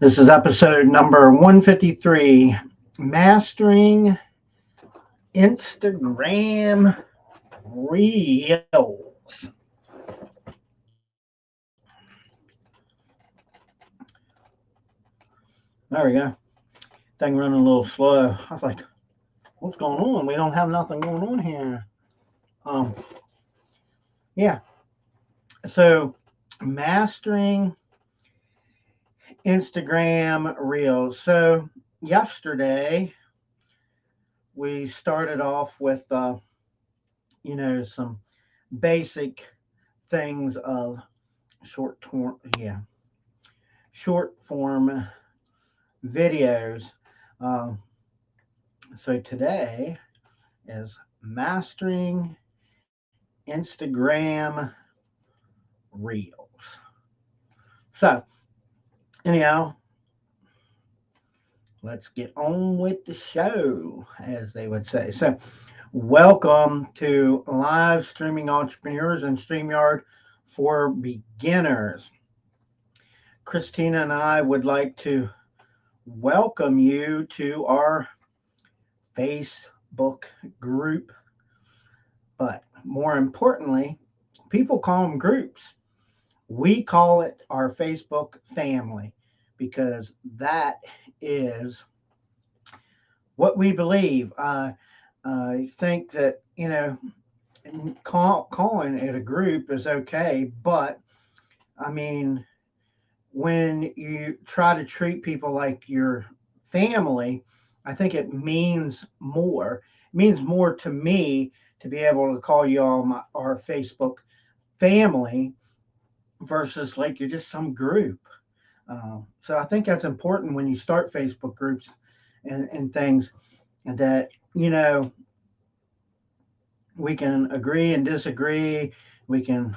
This is episode number 153, Mastering Instagram Reels. There we go. Thing running a little slow. I was like, what's going on? We don't have nothing going on here. Um, yeah. So, mastering Instagram Reels. So, yesterday we started off with, some basic things of yeah, short form videos. Um, so today is mastering Instagram Reels. So anyhow, let's get on with the show, as they would say. So welcome to Live Streaming Entrepreneurs and StreamYard for Beginners. Christina and I would like to welcome you to our Facebook group. But more importantly, people call them groups. We call it our Facebook family because that is what we believe. I think that, calling it a group is okay, but I mean, when you try to treat people like your family, I think it means more. It means more to me to be able to call you all our Facebook family versus like you're just some group. So I think that's important when you start Facebook groups and things that, we can agree and disagree. We can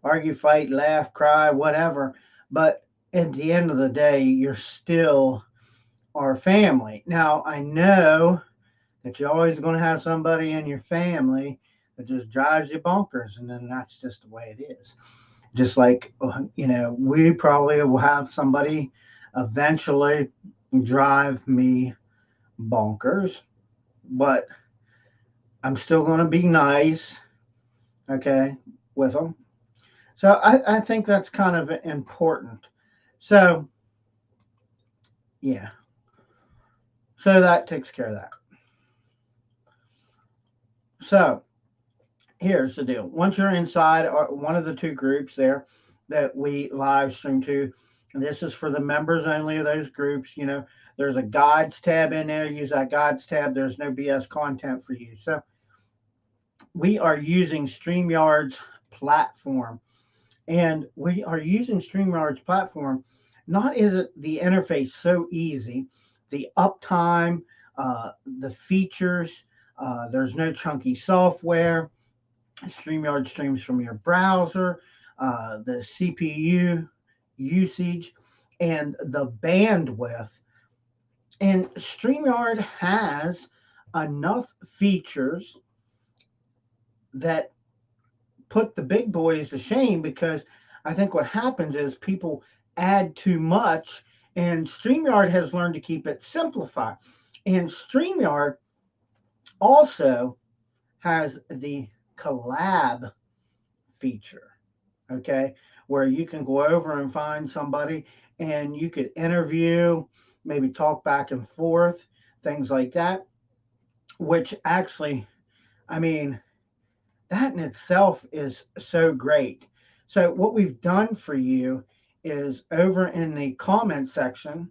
argue, fight, laugh, cry, whatever. But at the end of the day, you're still our family. Now, I know that you're always going to have somebody in your family that just drives you bonkers, and then that's just the way it is. Just like, we probably will have somebody eventually drive me bonkers, but I'm still going to be nice, okay, with them. So I think that's kind of important. So, yeah, so that takes care of that. So, here's the deal. Once you're inside one of the two groups there that we live stream to, and this is for the members only of those groups, there's a guides tab in there. Use that guides tab. There's no BS content for you. So we are using StreamYard's platform. And we are using StreamYard's platform. Not is it the interface so easy, the uptime, the features, there's no chunky software. StreamYard streams from your browser, the CPU usage, and the bandwidth. And StreamYard has enough features that put the big boys to shame because I think what happens is people add too much, and StreamYard has learned to keep it simplified. And StreamYard also has the collab feature, okay, where you can go over and find somebody and you could interview, maybe talk back and forth, things like that, which actually, I mean, that in itself is so great. So, what we've done for you is over in the comment section,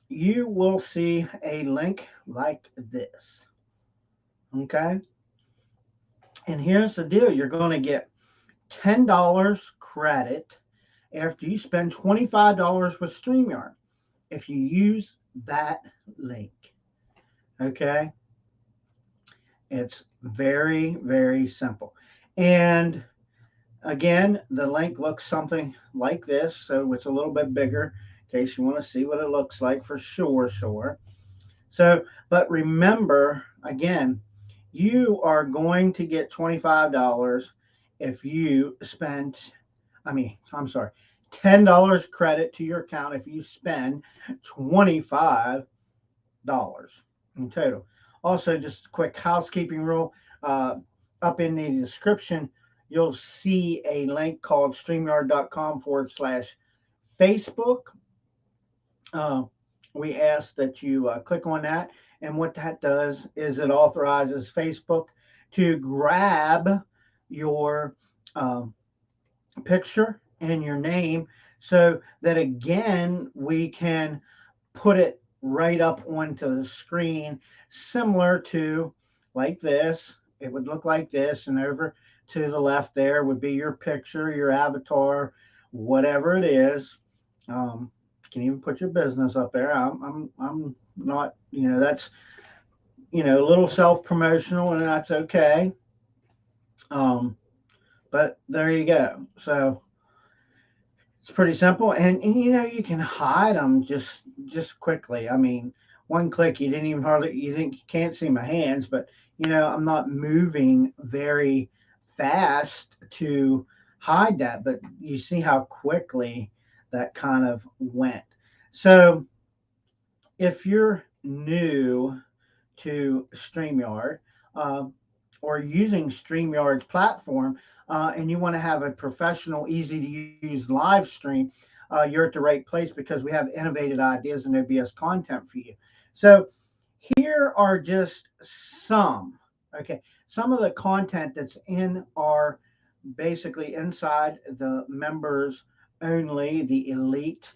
you will see a link like this. Okay. And here's the deal, you're going to get $10 credit after you spend $25 with StreamYard if you use that link. Okay. It's very, very simple. And again, the link looks something like this, so it's a little bit bigger in case you want to see what it looks like for sure, sure. So, but remember, again, you are going to get $25 if you spent, I'm sorry, $10 credit to your account if you spend $25 in total. Also, just a quick housekeeping rule, uh, up in the description, you'll see a link called streamyard.com/Facebook. Uh, we ask that you click on that. And what that does is it authorizes Facebook to grab your um, picture and your name so that again we can put it right up onto the screen, similar to like this. It would look like this, and over to the left there would be your picture, your avatar, whatever it is. You can even put your business up there. I'm not, that's, a little self promotional, and that's okay. Um, but there you go. So it's pretty simple, and you can hide them just quickly. I mean, one click, you can't see my hands, but I'm not moving very fast to hide that. But you see how quickly that kind of went. So if you're new to StreamYard, uh, or using StreamYard's platform, and you want to have a professional, easy to use live stream, you're at the right place because we have innovative ideas and OBS content for you. So here are just some of the content that's in our, basically inside the members only, the elite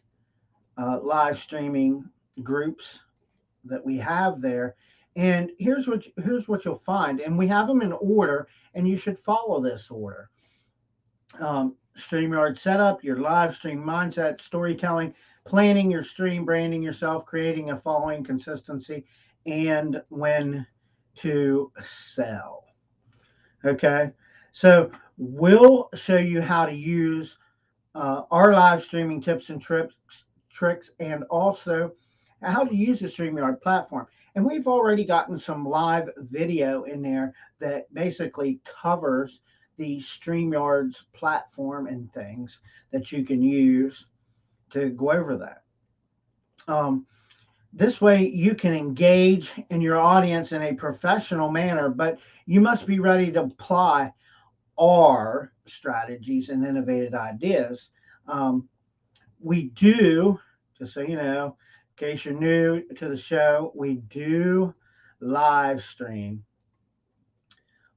live streaming groups that we have there. And here's what you'll find, and we have them in order, and you should follow this order. StreamYard setup, your live stream mindset, storytelling, planning your stream, branding yourself, creating a following, consistency, and when to sell. Okay, so we'll show you how to use our live streaming tips and tricks, and also how to use the StreamYard platform. And we've already gotten some live video in there that basically covers the StreamYard's platform and things that you can use to go over that. Um, this way you can engage in your audience in a professional manner, but you must be ready to apply our strategies and innovative ideas. We do, just so you know, in case you're new to the show, we do live stream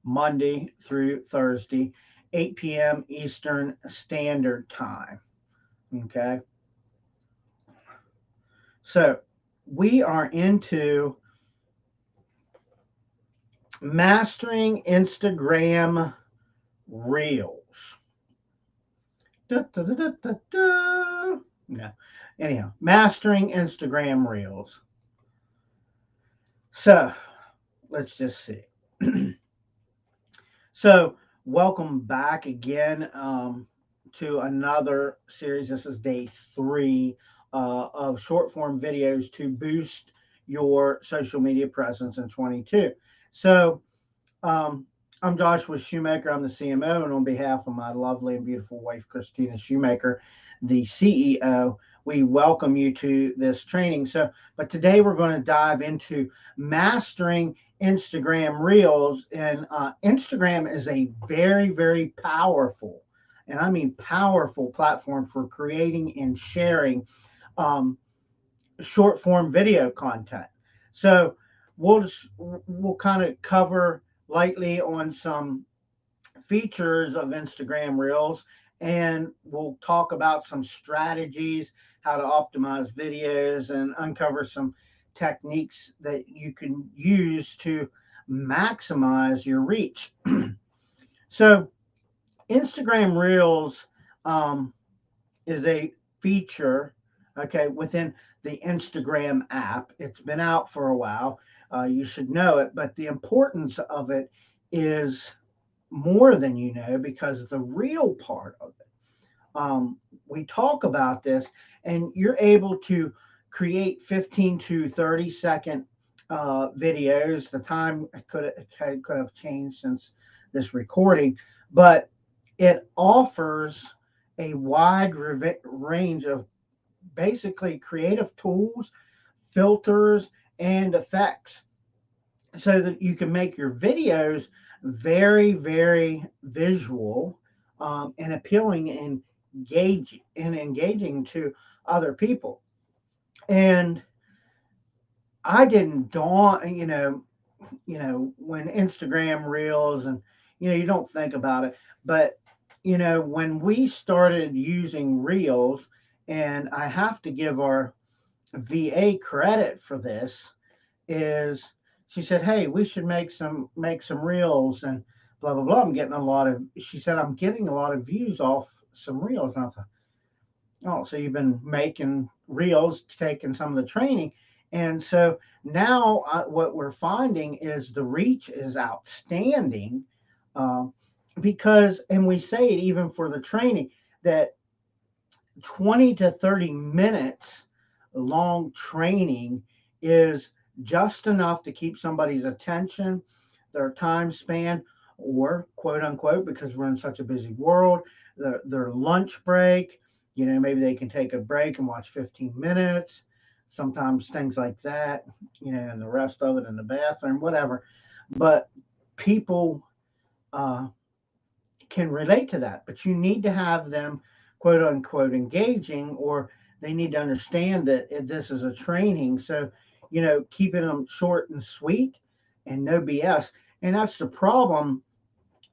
Monday through Thursday, 8 p.m. Eastern Standard Time. Okay. So we are into mastering Instagram Reels. Da, da, da, da, da. No. Anyhow, mastering Instagram Reels. So let's just see. So welcome back again to another series. This is day 3 of short form videos to boost your social media presence in 22. So I'm Joshua Shoemaker. I'm the CMO, and on behalf of my lovely and beautiful wife, Christina Shoemaker, the CEO, we welcome you to this training. But today we're going to dive into mastering Instagram Reels. And Instagram is a very, very powerful, and I mean powerful, platform for creating and sharing short form video content. So we'll kind of cover lightly on some features of Instagram Reels, and we'll talk about some strategies, how to optimize videos, and uncover some techniques that you can use to maximize your reach. So, Instagram Reels is a feature, okay, within the Instagram app. It's been out for a while. You should know it, but the importance of it is more than you know, because the real part of it, we talk about this, and you're able to create 15 to 30-second videos. The time could have changed since this recording, but it offers a wide range of basically creative tools, filters, and effects so that you can make your videos very, very visual, and appealing and engaging to other people. And I didn't dawn, when Instagram Reels, and you don't think about it, but when we started using Reels, and I have to give our VA credit for this, is she said, "Hey, we should make some reels and blah blah blah." I'm getting a lot of. She said, "I'm getting a lot of views off some reels." And I thought, "Oh, so you've been making reels, taking some of the training." And so now what we're finding is the reach is outstanding, um, because, and we say it even for the training, that 20 to 30 minutes long training is just enough to keep somebody's attention, their time span, or quote unquote, because we're in such a busy world, their lunch break. Maybe they can take a break and watch 15 minutes, sometimes things like that, and the rest of it in the bathroom, whatever. But people uh, can relate to that, but you need to have them quote unquote engaging, or they need to understand that this is a training. So, keeping them short and sweet and no BS. And that's the problem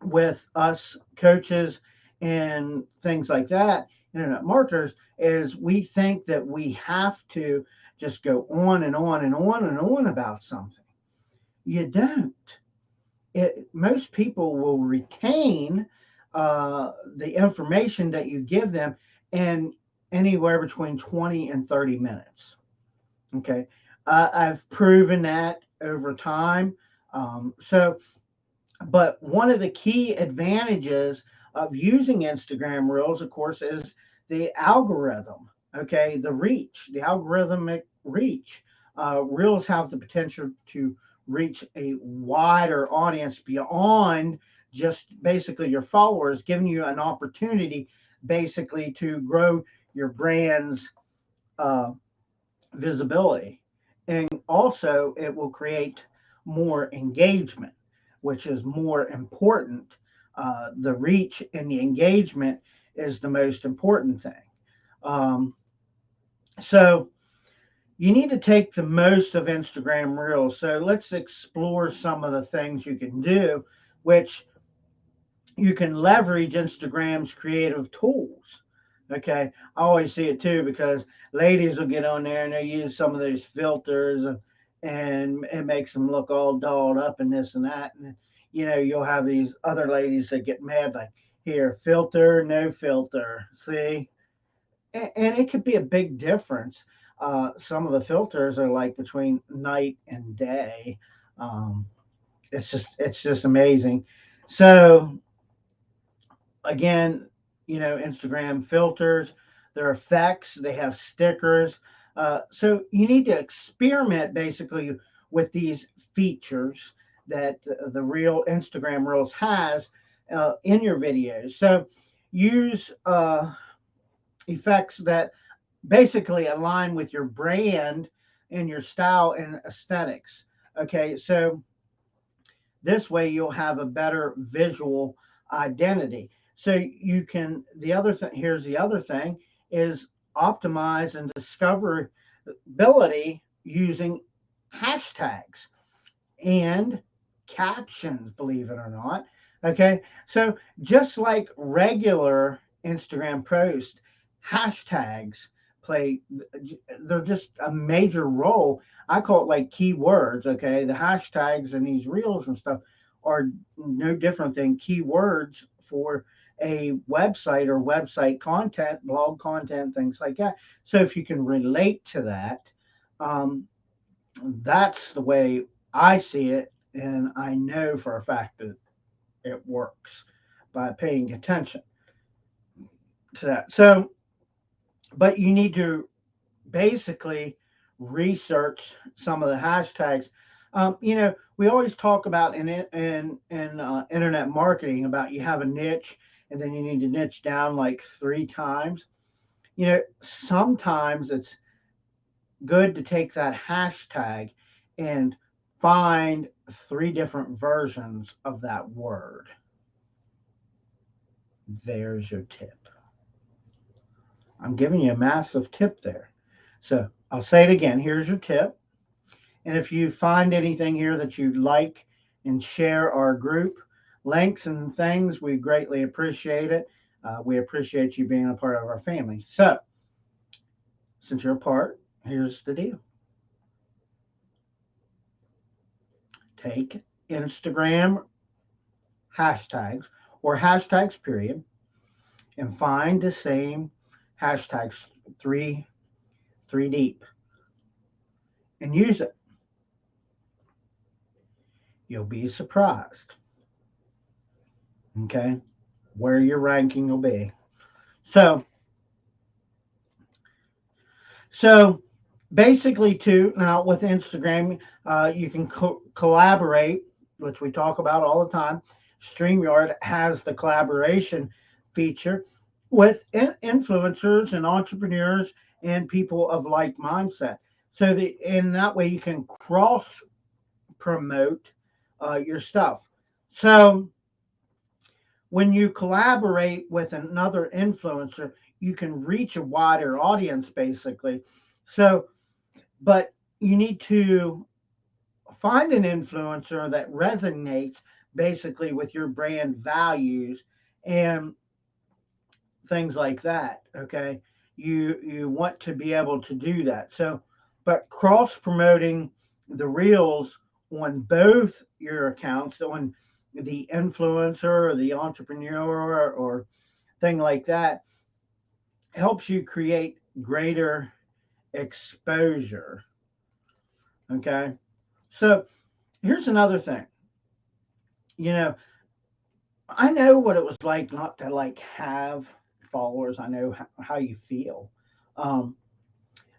with us coaches and things like that, internet marketers, is we think that we have to just go on and on and on and on about something. You don't. Most people will retain the information that you give them in anywhere between 20 and 30 minutes. Okay. I've proven that over time. So, but one of the key advantages of using Instagram Reels, of course, is the algorithm. Okay. The algorithmic reach. Reels have the potential to reach a wider audience beyond just basically your followers, giving you an opportunity basically to grow your brand's uh, visibility. And also, it will create more engagement, which is more important. The reach and the engagement is the most important thing. Um, so, you need to take the most of Instagram Reels. So, let's explore some of the things you can do, which you can leverage Instagram's creative tools. Okay, I always see it too, because ladies will get on there and they use some of those filters, and it makes them look all dolled up and this and that. And you'll have these other ladies that get mad, like, here, filter, no filter. See, and it could be a big difference. Some of the filters are like between night and day. Um, it's just amazing. So again, Instagram filters, their effects, they have stickers. So you need to experiment basically with these features that the real Instagram Reels has in your videos. So use effects that basically align with your brand and your style and aesthetics. Okay, so this way you'll have a better visual identity. So you can, the other thing, here's the other thing, is optimize and discoverability using hashtags and captions, believe it or not. Okay. So just like regular Instagram posts, hashtags play, they're just a major role. I call it like keywords. Okay. The hashtags and these reels and stuff are no different than keywords for a website or website content, blog content, things like that. So if you can relate to that, um, that's the way I see it, and I know for a fact that it works by paying attention to that. So, but you need to basically research some of the hashtags. We always talk about in internet marketing about you have a niche and then you need to niche down like 3 times. Sometimes it's good to take that hashtag and find 3 different versions of that word. There's your tip. I'm giving you a massive tip there. So I'll say it again. Here's your tip. And if you find anything here that you'd like and share our group links and things, we greatly appreciate it. We appreciate you being a part of our family. So, since you're a part, here's the deal. Take Instagram hashtags or hashtags period and find the same hashtags three deep and use it. You'll be surprised, okay, where your ranking will be. So, so basically, too, now with Instagram, you can collaborate, which we talk about all the time. StreamYard has the collaboration feature with influencers and entrepreneurs and people of like mindset. So in that way you can cross promote your stuff. So when you collaborate with another influencer, you can reach a wider audience basically. So, but you need to find an influencer that resonates basically with your brand values and things like that. Okay. You want to be able to do that. So, but cross promoting the reels on both your accounts, on the influencer or the entrepreneur or thing like that, helps you create greater exposure. Okay. So here's another thing. You know, I know what it was like not to like have followers. I know how you feel. Um,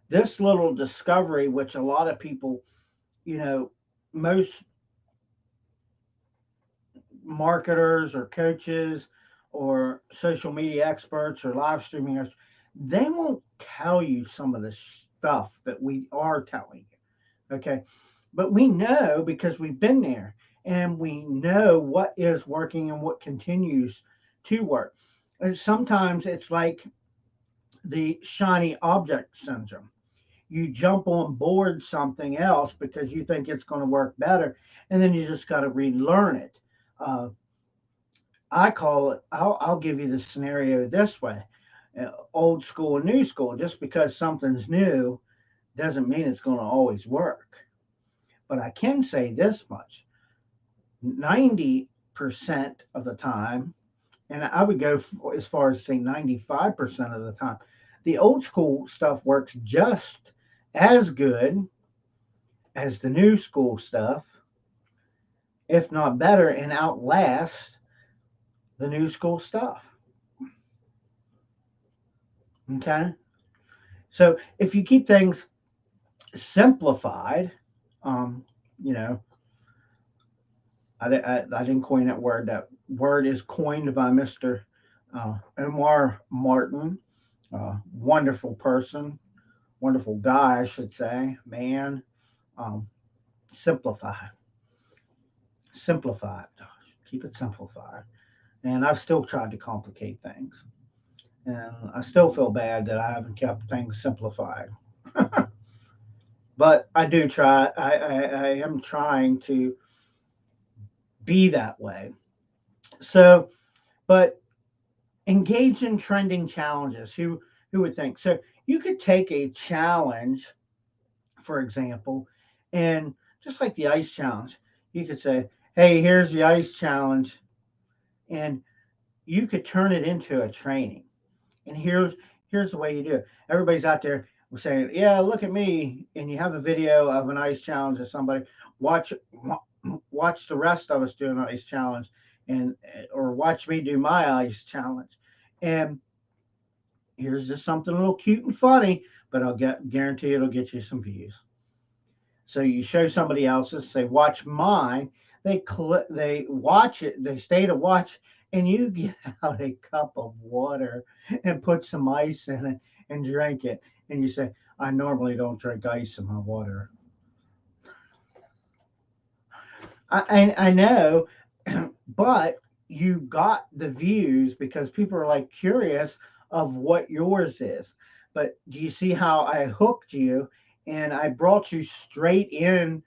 this little discovery, which a lot of people, you know, most marketers or coaches or social media experts or live streaming experts, they won't tell you some of the stuff that we are telling you. Okay. But we know because we've been there and we know what is working and what continues to work. And sometimes it's like the shiny object syndrome. You jump on board something else because you think it's going to work better, and then you just got to relearn it. Uh, I call it, I'll give you the scenario this way, old school and new school. Just because something's new doesn't mean it's going to always work. But I can say this much: 90% of the time, and I would go as far as say 95% of the time, the old school stuff works just as good as the new school stuff, if not better, and outlast the new school stuff. Okay. So if you keep things simplified, um, you know, I didn't coin that word. That word is coined by Mr. Omar Martin, wonderful person, wonderful guy, I should say, man. Um, simplify, simplify it. Keep it simplified. And I've still tried to complicate things, and I still feel bad that I haven't kept things simplified. But I do try. I am trying to be that way. So, but engage in trending challenges. Who would think? So you could take a challenge, for example, and just like the ice challenge, you could say, "Hey, here's the ice challenge," and you could turn it into a training. And here's the way you do it. Everybody's out there saying, "Yeah, look at me," and you have a video of an ice challenge of somebody. Watch watch the rest of us do an ice challenge, and or watch me do my ice challenge. And here's just something a little cute and funny, but I'll guarantee it'll get you some views. So you show somebody else's, say, watch mine. They watch it. They stay to watch, and you get out a cup of water and put some ice in it and drink it, and you say, I normally don't drink ice in my water. I know, but you got the views because people are like curious of what yours is. But do you see how I hooked you and I brought you straight in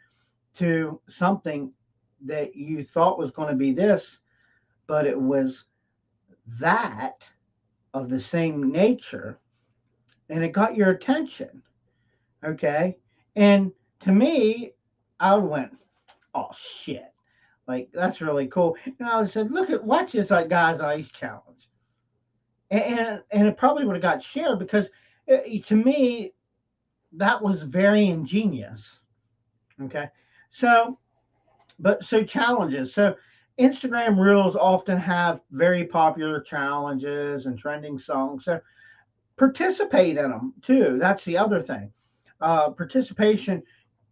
to something that you thought was going to be this, but it was that of the same nature, and it got your attention. Okay. And to me, I went, oh shit. Like that's really cool. And I said, look at watch this like guy's ice challenge. And it probably would have got shared because to me that was very ingenious. Okay. So so challenges. So Instagram Reels often have very popular challenges and trending songs. So participate in them too. That's the other thing. Participation,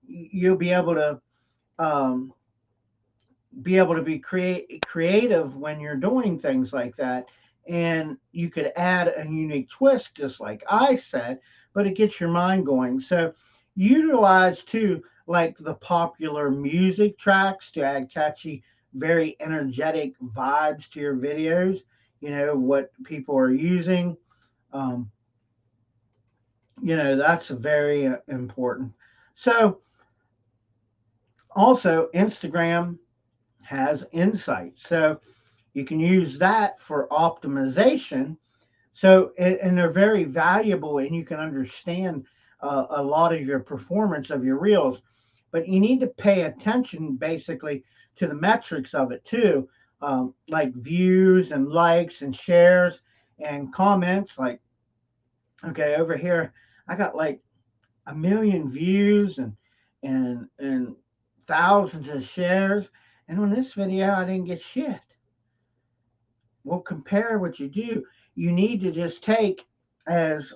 you'll um, be able to be creative when you're doing things like that, and you could add a unique twist, just like I said, but it gets your mind going. So utilize too, like the popular music tracks to add catchy, very energetic vibes to your videos. You know what people are using. Um, that's very important. So also Instagram has insights, so you can use that for optimization. So and they're very valuable, and you can understand a lot of your performance of your reels, but you need to pay attention basically to the metrics of it too, like views and likes and shares and comments. Like, okay, over here I got like a million views and thousands of shares, and on this video I didn't get shit. Well, compare what you do. You need to just take as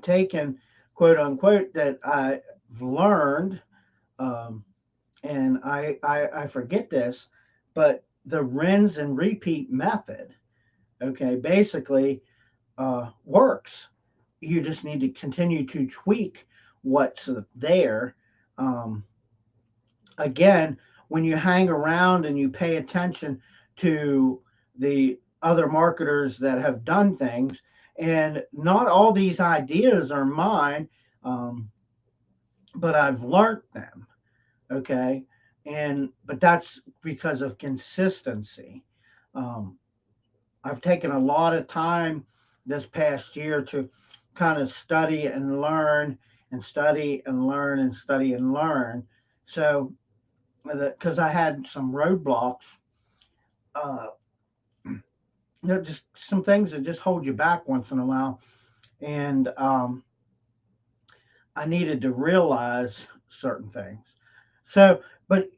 taken, quote unquote, that I've learned, um, and I forget this, but the rinse and repeat method, okay, basically works. You just need to continue to tweak what's there. Um, Again, when you hang around and you pay attention to the other marketers that have done things, and not all these ideas are mine, um, but I've learned them. Okay. But that's because of consistency. Um, I've taken a lot of time this past year to kind of study and learn and study and learn and study and learn. So, because I had some roadblocks, uh, just some things that just hold you back once in a while. And I needed to realize certain things. So, but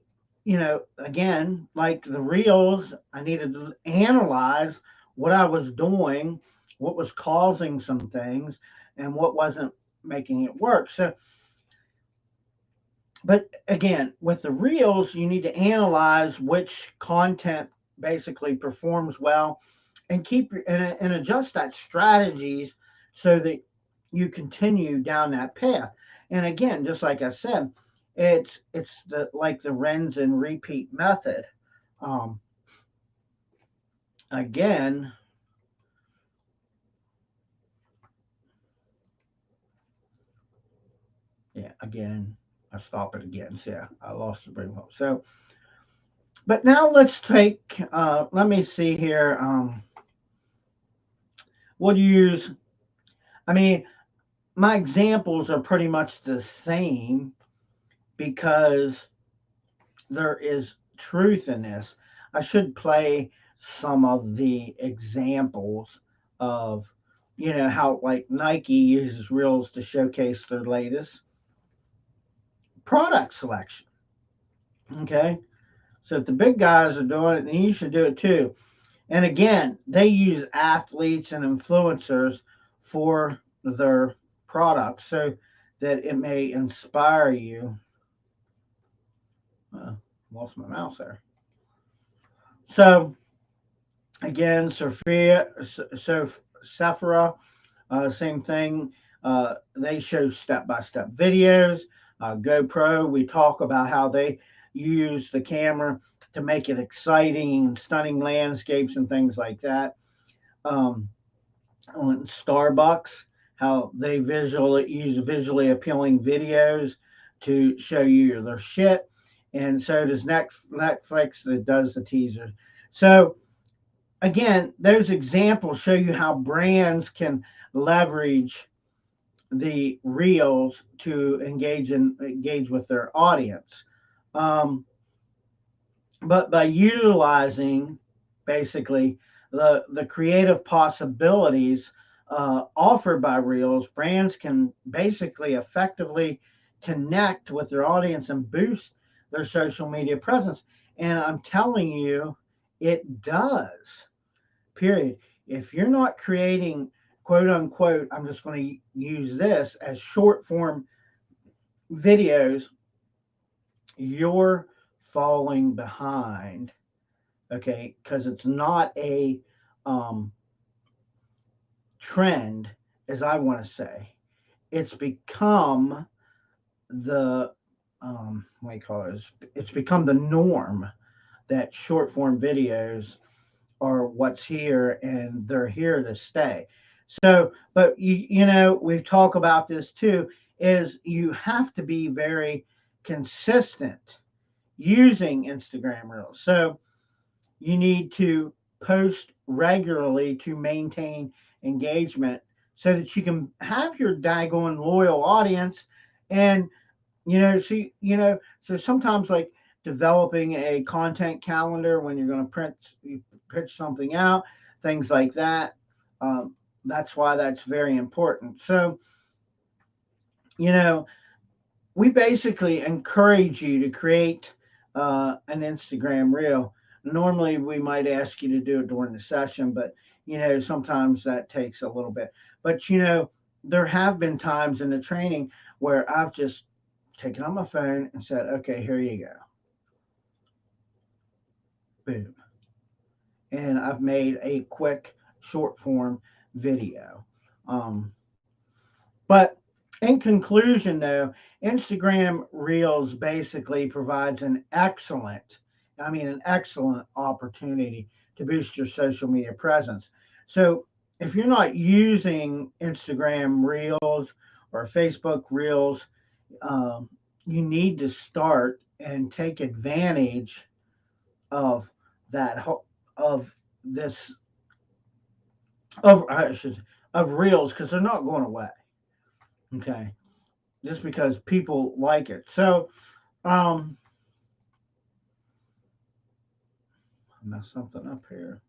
again, like the reels, I needed to analyze what I was doing, what was causing some things, and what wasn't making it work. So, but again, with the reels, you need to analyze which content basically performs well and and adjust that strategies so that you continue down that path. And again, just like I said, it's the like the rinse and repeat method. Um, Again, yeah, again, I stop it again. So yeah, I lost the bring home. So, but now let's take. Let me see here. We'll use. I mean, my examples are pretty much the same because there is truth in this. I should play some of the examples of, how like Nike uses reels to showcase their latest product selection. Okay. So if the big guys are doing it, then you should do it too. And again, they use athletes and influencers for their products so that it may inspire you. Uh, Lost my mouse there. So, Again, Sophia, Sephora, same thing. They show step-by-step videos. GoPro, we talk about how they use the camera to make it exciting, stunning landscapes and things like that. Um, on Starbucks, how they visually use visually appealing videos to show you their shit, and so does Netflix that does the teasers. So again, those examples show you how brands can leverage the reels to engage with their audience. Um, but by utilizing basically the creative possibilities offered by reels, brands can basically effectively connect with their audience and boost their social media presence. And I'm telling you, it does. Period. If you're not creating quote unquote, I'm just going to use this as short form videos, you're falling behind. Okay, because it's not a um, trend, as I want to say. It's become the what do you call it? It's become the norm that short form videos are what's here, and they're here to stay. So, but we've talked about this too, is you have to be very consistent using Instagram Reels. So you need to post regularly to maintain engagement so that you can have your daggone loyal audience. And so sometimes, like, developing a content calendar when you're going to pitch something out, things like that. um, that's why that's very important. So you know we basically encourage you to create an Instagram reel. Normally, we might ask you to do it during the session, but sometimes that takes a little bit. But there have been times in the training where I've just taken on my phone and said, "Okay, here you go, boom," and I've made a quick short form video. Um, But in conclusion, though, Instagram Reels basically provides an excellent opportunity to boost your social media presence. So if you're not using Instagram Reels or Facebook Reels, um, you need to start and take advantage of of this of I should of Reels, because they're not going away. Okay, just because people like it. So, I messed something up here.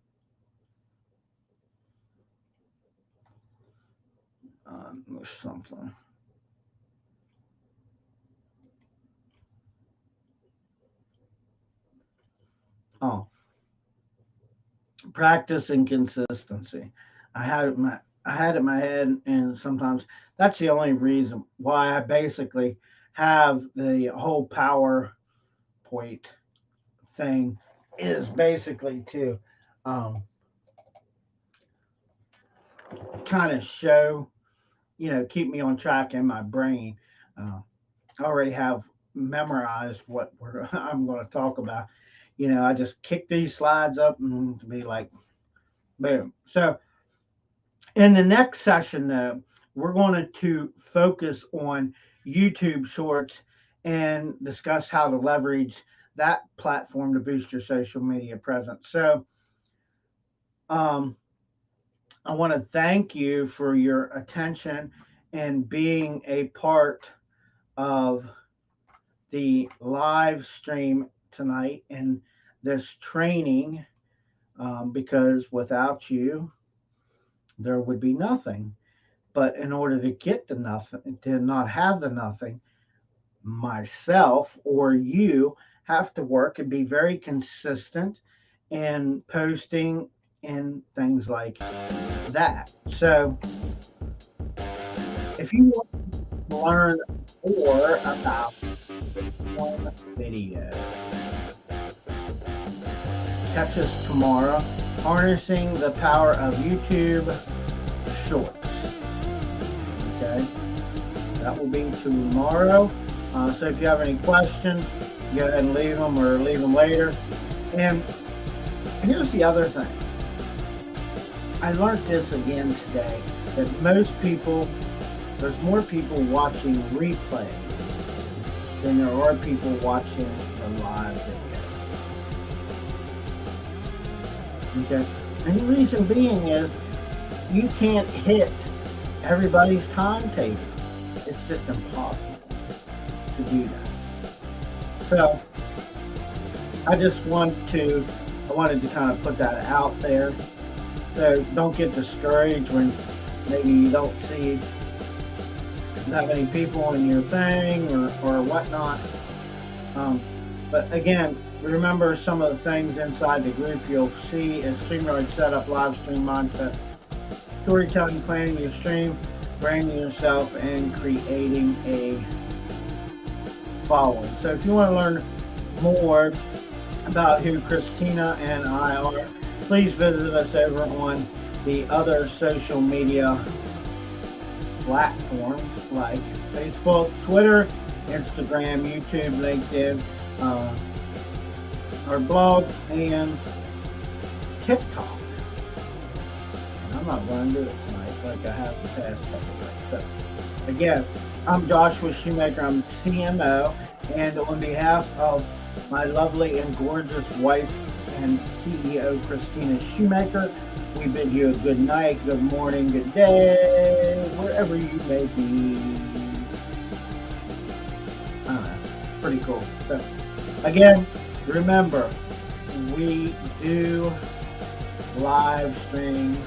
Something. Oh, practice and consistency. I had it in my I had it in my head, and sometimes that's the only reason why I basically have the whole PowerPoint thing, is basically to um, kind of show, keep me on track in my brain. Uh, I already have memorized what I'm going to talk about. I just kick these slides up and be like, boom. So in the next session, though, we're going to focus on YouTube Shorts and discuss how to leverage that platform to boost your social media presence. So, um, I want to thank you for your attention and being a part of the live stream tonight and this training, because without you, there would be nothing. But in order to get the nothing, to not have the nothing, myself or you have to work and be very consistent in posting and things like that. So if you want to learn more about one video, catch us tomorrow. Harnessing the power of YouTube Shorts. Okay, that will be tomorrow. So if you have any questions, go ahead and leave them or leave them later. And here's the other thing. I learned this again today, that most people, there's more people watching replays than there are people watching the live video. Okay? And the reason being is you can't hit everybody's timetable. It's just impossible to do that. So I wanted to kind of put that out there. So don't get discouraged when maybe you don't see that many people in your thing or whatnot. But again, remember some of the things inside the group you'll see is StreamYard setup, live stream mindset, storytelling, planning your stream, branding yourself, and creating a following. So if you want to learn more about who Christina and I are, please visit us over on the other social media platforms like Facebook, Twitter, Instagram, YouTube, LinkedIn, our blog, and TikTok. And I'm not going to do it tonight like I have the past couple of days. So, again, I'm Joshua Shoemaker. I'm CMO, and on behalf of my lovely and gorgeous wife and CEO Christina Shoemaker, we bid you a good night, good morning, good day, wherever you may be. I don't know, pretty cool. So, again, remember, we do live stream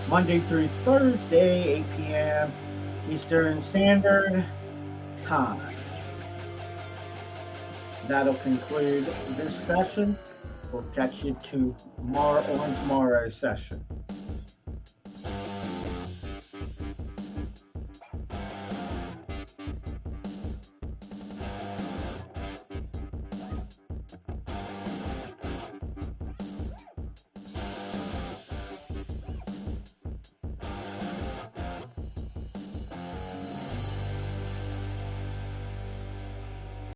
Monday through Thursday, 8 p.m. Eastern Standard Time. That'll conclude this session. We'll catch you tomorrow on tomorrow's session.